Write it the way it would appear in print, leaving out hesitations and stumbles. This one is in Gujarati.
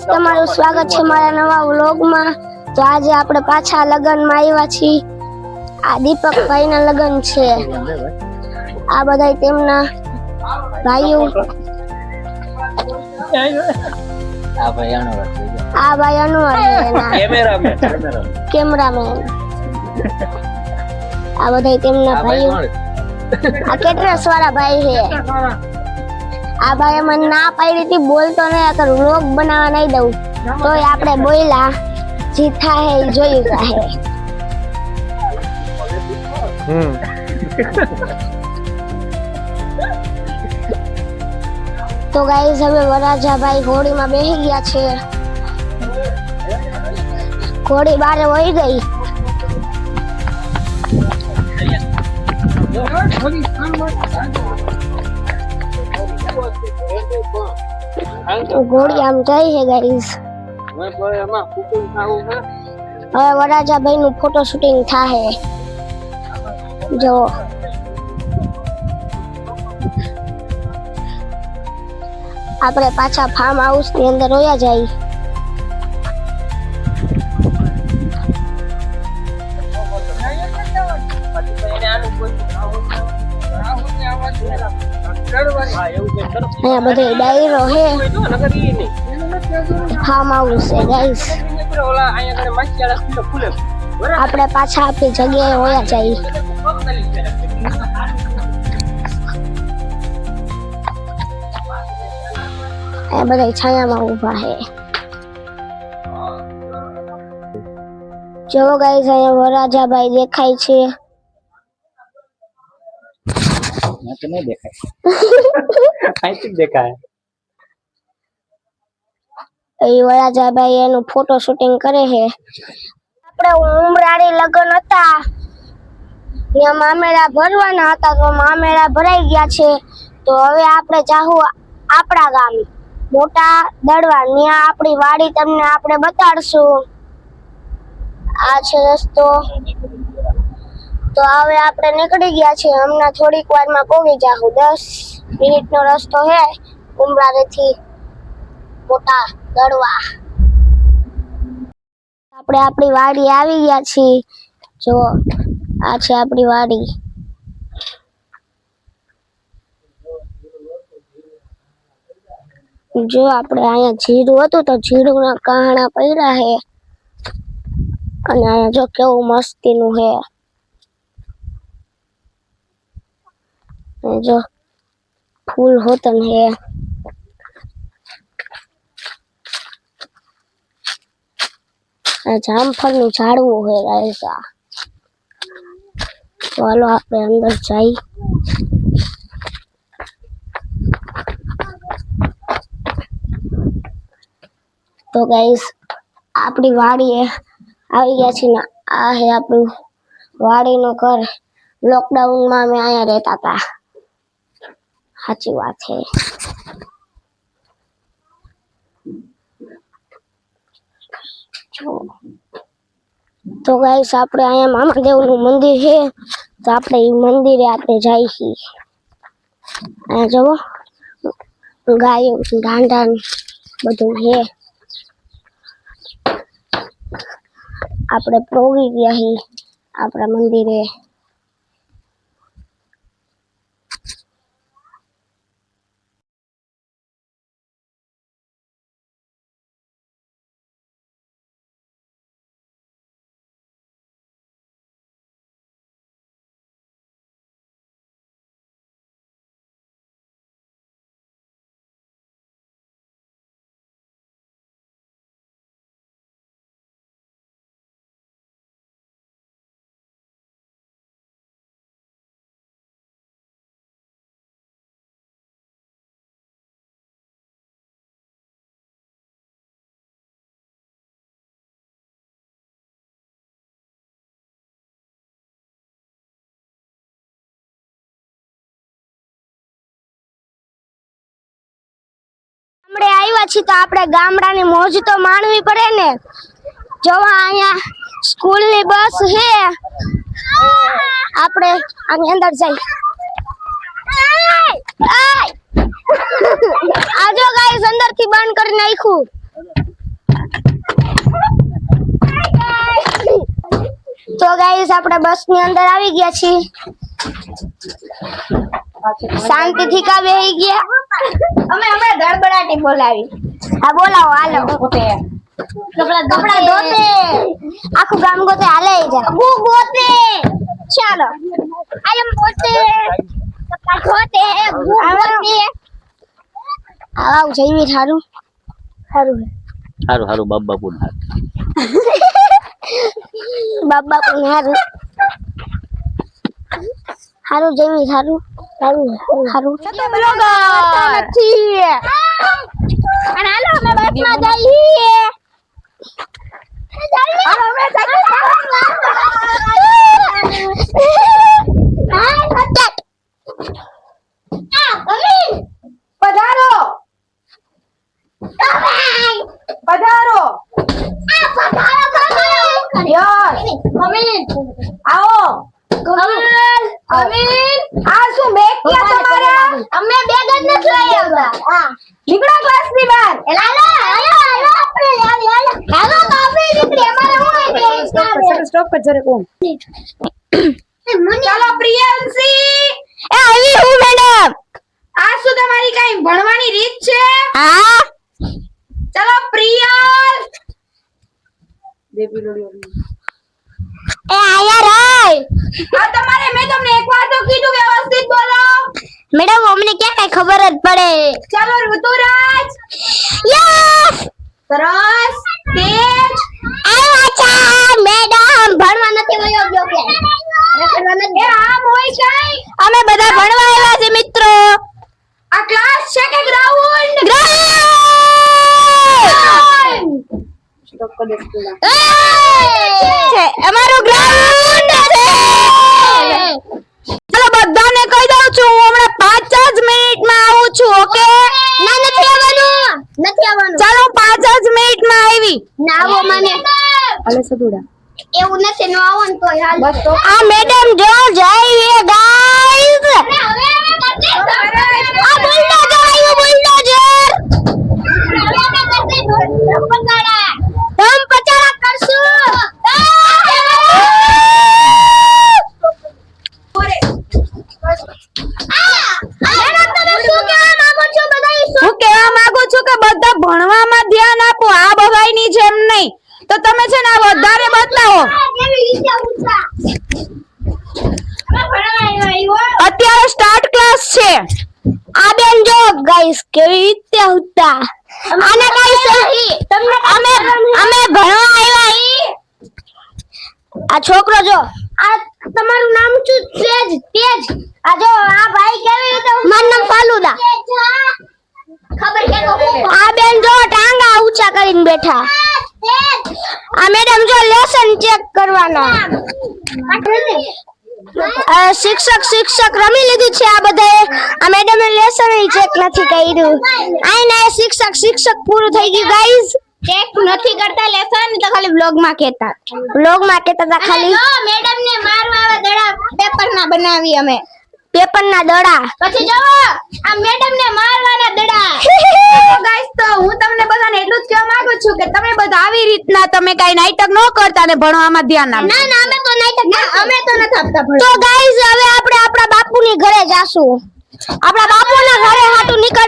તમારું સ્વાગત છે મારા નવા વ્લોગમાં। તો આજે આપણે પાછા લગનમાં આવ્યા છીએ। આ દીપકભાઈના લગન છે। આ બધા તેમના ભાઈઓ। આ ભાઈ અનવર કેમેરામેન। આ બધા તેમના ભાઈઓ। આ કેટરસ વાળા ભાઈ છે। આ ભાઈ મને ના પાડી હતી બોલતો નહીં અગર વ્લોગ બનાવવા નહીં દઉં તોય આપણે બોલ્યા જી થાય એ જોઈ જાહે। તો ગાઈસ હવે વરાજા ભાઈ ઘોડીમાં બેસી ગયા છે। ઘોડી બારે વહી ગઈ। ઘોડી આમ જાય છે ગાઈસ। હવે વરાજા ભાઈ નું ફોટો શૂટિંગ થાય જો। આપણે પાછા ફાર્મ હાઉસ ની અંદર હોયા જાય। અહીંયા બધે ડાયરો હે ફાર્મ હાઉસ છે ગાઈસ। આપણે પાછા આપણી જગ્યાએ હોયા જાય। આ બધા છાયામાં ઊભા છે જો ગાઈસ। અહીંયા વરાજાભાઈ દેખાય છે। વરાજાભાઈ એનું ફોટો શૂટિંગ કરે છે। આપણે ઉમરાળી લગન હતા ત્યાં મામેરા ભરવાના હતા તો મામેરા ભરાઈ ગયા છે। તો હવે આપણે જાહુ આપણા ગામ મોટા દડવા। ત્યાં આપણી વાડી તમને આપણે બતાડશું। આ છે રસ્તો। તો હવે આપણે નીકળી ગયા છે। હમણાં થોડીક વારમાં પહોંચી જાહુ। 10 મિનિટનો રસ્તો છે ઉમરાળીથી મોટા દડવા। આપણે આપણી વાડી આવી ગયા છીએ જો। આ છે આપણી વાડી। જો આપણે અહીંયા જીરું હતું તો જીરુંના કાહણા પડ્યા છે અને અહીંયા જો કેવું મસ્તીનું છે। जो फूल होतन है जामफल નું ઝાડવું है ऐसा। चलो આપણે અંદર જઈ। તો ગાઈસ આપણી વાડી આવી ગયા છે ને આ હે આપણું વાડીનું ઘર। લોકડાઉન માં અમે અહીંયા રહેતા હતા। સાચી વાત છે। તો ગાઈસ આપણે અહીંયા મામાદેવ નું મંદિર છે તો આપણે એ મંદિરે આપણે જઈએ છીએ। અહીંયા જુઓ ગાયો ઢાંઢા બધું છે। આપણે પહોંચી ગયા છીએ આપણા મંદિરે। આપણે આવ્યા છીએ તો આપણે ગામડાની મોજ તો માણવી પડે ને। જો અહીંયા સ્કૂલની બસ છે। આપણે આની અંદર જઈ। આજો ગાઈસ અંદર થી બંધ કરી નાખ્યું। તો ગાઈસ આપણે બસ ની અંદર આવી ગયા છીએ. શાંતિથી કા બેહી ગયા. અમે ગડબડાટી બોલાવી. હા બોલાવો હાલો. કપડા ધોતે આખું ગામ ગોતે હાલે જા. હું ગોતે ચાલો. આઈ એમ ગોતે કપડા ધોતે હું ગોતે. આવ જઈવી થારું હારું હારું બાપ બાપુ ના બાબા કોણ હારું હારું જઈવી થારું હારું તો બ્લોગર નથી. અને હાલો અમે બસમાં જઈએ. હાલો અમે પધારો પધારો યસ આવો આ શું બેગ ક્યાં તમારા? અમે બેગ જ નથી લઈ આવતા. નીકળો ક્લાસ ની બહાર. હાલો આપણે હાલો તો આપણે નીકળી. અમારે હું સ્ટોપ કર જરે કોમ. ચાલો પ્રિયંશી. એ આવી હું મેડમ. આ શું તમારી કઈ ભણવાની રીત છે? હા ચાલો પ્રિયલ. એ આયા રાય. આ તમારે મેં તમને એકવાર તો કીધું વ્યવસ્થિત બોલો. મેડમ અમને ક્યાં કઈ ખબર જ પડે. ચાલો ઋતુરાજ. યસ સરસ તેજ. આવ્યા છે મેડમ. ભણવા નથી વયો ગયો કે એ આ મોય કઈ અમે બધા ભણવા આવ્યા છે મિત્રો. આ ક્લાસ છે કે ગ્રાઉન્ડ? છે અમારું ગ્રાઉન્ડ છે. ચાલો બધાને કહી દઉં છું હું હમણાં 5 જ મિનિટમાં આવું છું. ઓકે ના નથી આવવાનું. નથી આવવાનું. ચાલો 5 જ મિનિટમાં આવી. ના આવો મને. અલે સદુડા એવું નથી નો આવો ને તો હાલ. બસ તો આ મેડમ જો જઈએ ગાઈસ. આ બુલડોઝર આવ્યું બુલડોઝર. ધમ પચાડા કરશું. હું કહેવા માંગુ છું કે બધા ભણવામાં ધ્યાન આપો. આ બધાયની જેમ નહીં તો તમે છે ને આ વધારે બતાવો. અત્યારે સ્ટાર્ટ ક્લાસ છે. આ બેન જો ગાઈસ કેવી રીતે ઉતા. આને કઈ સહી તમને અમે ભણવા આવ્યા ઈ. આ છોકરો જો આ તમારું નામ શું? તેજ. તેજ. આ જો આ ભાઈ કેવી રીતે મારું નામ ફાલુદા. ખબર કે આ બેન જો ટાંગા ઊંચા કરીને બેઠા. આ મેડમ જો લેસન ચેક કરવાના. શિક્ષક રમી લીધું છે આ બધાએ. આ મેડમ એ લેસન ચેક નથી કર્યું. આઈને શિક્ષક પૂરું થઈ ગયું ગાઈઝ. ચેક નથી કરતા લેસન તો ખાલી બ્લોગ માં કહેતા. બ્લોગમાં કહેતા હતા ખાલી મેડમ ને મારવા આવા દડા પેપર ના બનાવી અમે. પેપરના દડા. પછી જો આ મેડમ ને મારવાના દડા. ગાઈસ તો હું તમને બધાને એટલું જ કહેવા માંગુ છું કે તમે બધા આવી રીતના તમે કઈ નાટક ન કરતા ને ભણવામાં ધ્યાન આપો. ના અમે તો નાટક ના અમે તો નથી આપતા ભણવા. તો ગાઈઝ હવે આપણે આપણા બાપુની ઘરે જાશું. આપણા બાપુના ઘરે હાટું નીકળવું.